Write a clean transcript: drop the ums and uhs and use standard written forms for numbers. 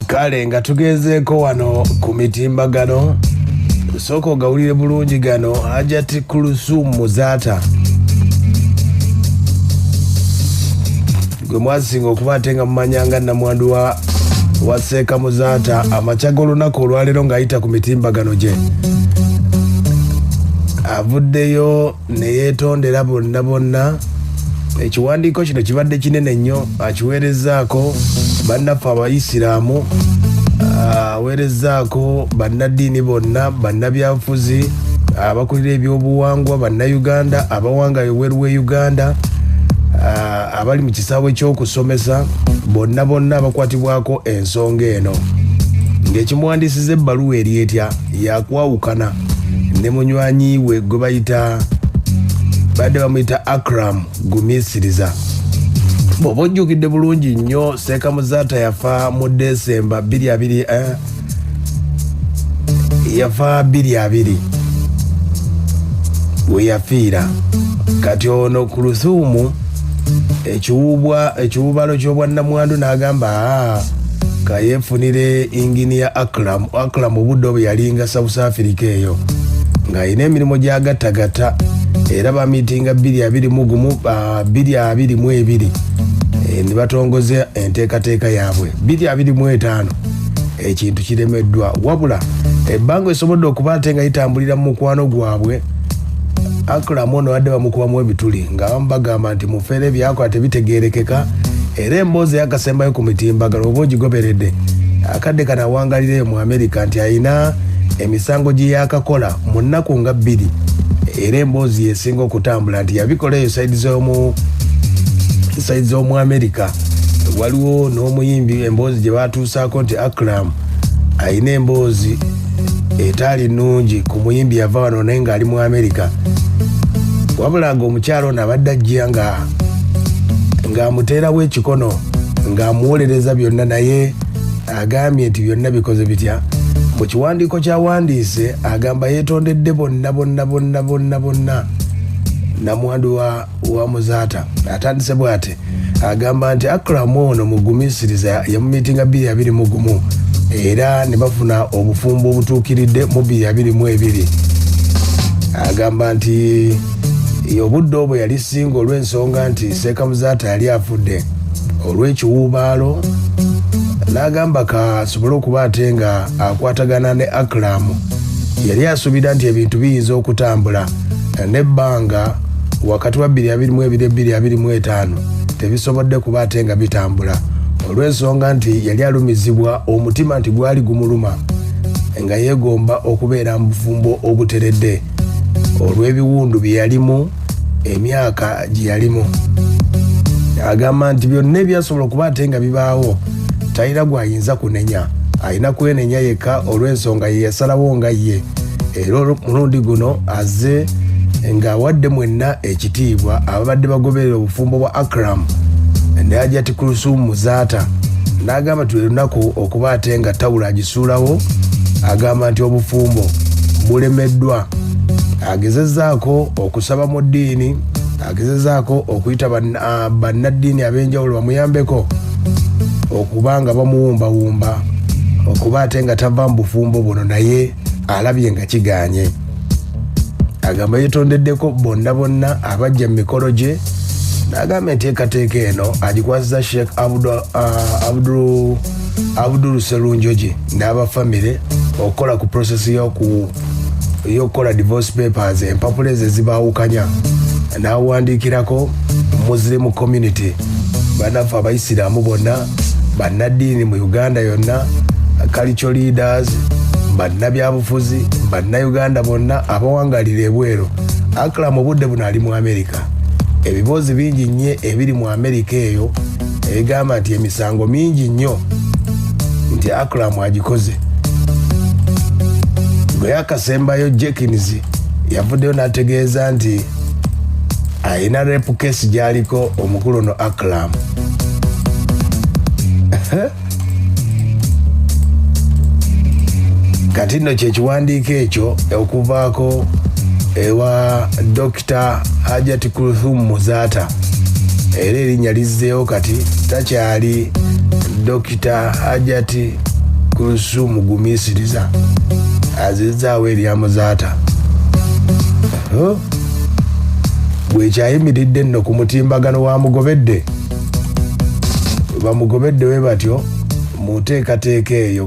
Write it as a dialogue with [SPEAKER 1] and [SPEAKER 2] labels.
[SPEAKER 1] Kale nga tugezeeko wano ku mitimbagano soko gawulire bulungi gano Hajati Kulthum Muzaata gwe mwasinga okuba ate nga mumanyanga namwandu wa Seeka Muzaata amakya g'olunaku olwaleero ng'ayita ku mitimbagano gye avuddeyo ne yeetondera bonna ekiwandiiko kino kibadde kinene nnyo akiweerezaako bannaffe abayisiraamu aweerezaako bannaddiini bonna bannabyabufuzi abakulira ebyobuwangwa bannayuganda abawanga ebweru we Uganda abali mu kisaawe ky'okusomesa bonna abakwatibwako ensonga eno ng'ekimuwandiisiza ebbaluwa eri etya yakwawukana ne munywanyi we gwe bayita badde bamuyita Akram Gumisiriza. Bw'oba ojjukidde bulungi nnyo Seeka Muzaata yafa mu Desemba 2020 yafa 2020 we yafiira. Kati ono Kulthum ekiwubalo ky'obwannamwandu n'agamba kayeefunire inginiya Akram obudde obwe yalinga South Africa eyo ng'alina emirimu gy'agattagatta era bamitinga 2022 ne batongoza enteekateeka yaabwe 2025 ekintu kiremeddwa wabula ebbanga esobodde okuba ate nga litambulira mu mukwano gwabwe Akram ono wadde bamukubamu ebituli nga bamu bagamba nti mufeere ebyakola tebitegeerekeka era emboozi yakasembayo ku mitimbagano oba ogigoberedde akadde kanawangalire mu Amerika nti ayina emisango gye yakakola mu nnaku nga 2 era emboozi yesinga okutambula nti yabikola eyo sayidi z'omu Amerika. Waliwo n'omuyimbi emboozi gye batuusaako nti Akram ayina emboozi etaali nnungi ku muyimbi yava wano naye ng'ali mu Amerika wabula ng'omukyalo ono abadde ajja ng'amuteerawo ekikono ng'amuwolereza byonna naye agambye nti byonna bikoze bitya. Mu kiwandiiko ky'awandiise agamba yeetondedde bonna namwandu wa Muzaata atandise bw'ate agamba nti Akram ono mu Gumisiriza yamumitinga 2021 era ne bafuna obufumbo obutuukiridde mu 2022 agamba nti obudde obwo yali singa olw'ensonga nti Seeka Muzaata yali afudde olw'ekiwuubaalo n'agamba kasobole okuba ate nga akwatagana ne Akram yali asuubira nti ebintu biyinza okutambula n'ebbanga wakati wa 2022-2025 tebisobodde kuba ate nga bitambula olw'ensonga nti yali alumizibwa omutima nti gwali gumuluma nga yeegomba okubeera mu bufumbo obuteredde olw'ebiwundu bye yalimu emyaka gye yalimu. Agamba nti byonna ebyasobola okuba ate nga bibaawo talina gwayinza kunenya alina kwenenya yekka olw'ensonga ye yasalawo nga ye era omulundi guno azze ng'awadde mwenna ekitiibwa ababadde bagoberera obufumbo bwa Akram ne Hajati Kulthum Muzaata n'agamba nti lunaku okuba ate nga tawula agisuulawo agamba nti obufumbo bulemeddwa agezezzaako okusaba mu ddiini agezezzaako okuyita bannaddiini ab'enjawulo bamuyambeko okuba nga bamuwumbawumba okuba ate nga tava mu bufumbo buno naye alabye nga kiganye. Agamba yeetondeddeko bonna abajja mu mikolo gye n'agamba enteekateeka eno agikwasiza Sheikh Abdul Serunjoji n'abafamire okukola ku process y'okukola divorce papers empapula ezo ezibaawukanya n'awandiikirako Muslim community bannaffe abayisiraamu bonna bannaddiini mu Uganda yonna cultural leaders bannabyabufuzi bannayuganda bonna abawangalira ebweru. Akram obudde buno ali mu Amerika ebiboozi bingi nnyo ebiri mu Amerika eyo ebigamba nti emisango mingi nnyo nti Akram agikoze. Gwe yakasembayo Jenkins yavuddeyo n'ategeeza nti ayina rape case gy'aliko omukulu ono Akram. Kati nno kyekiwandiiko ekyo okuvaako ewa Dr. Hajati Kulthum Muzaata era erinnya lizzeewo kati takyali Dr. Hajati Kulusumu gumisiriza azizaawo eryamuzaata bwekyayimiridde nno ku mutimbagano wa mugobedde bamugobedde we batyo mu nteekateeka eyo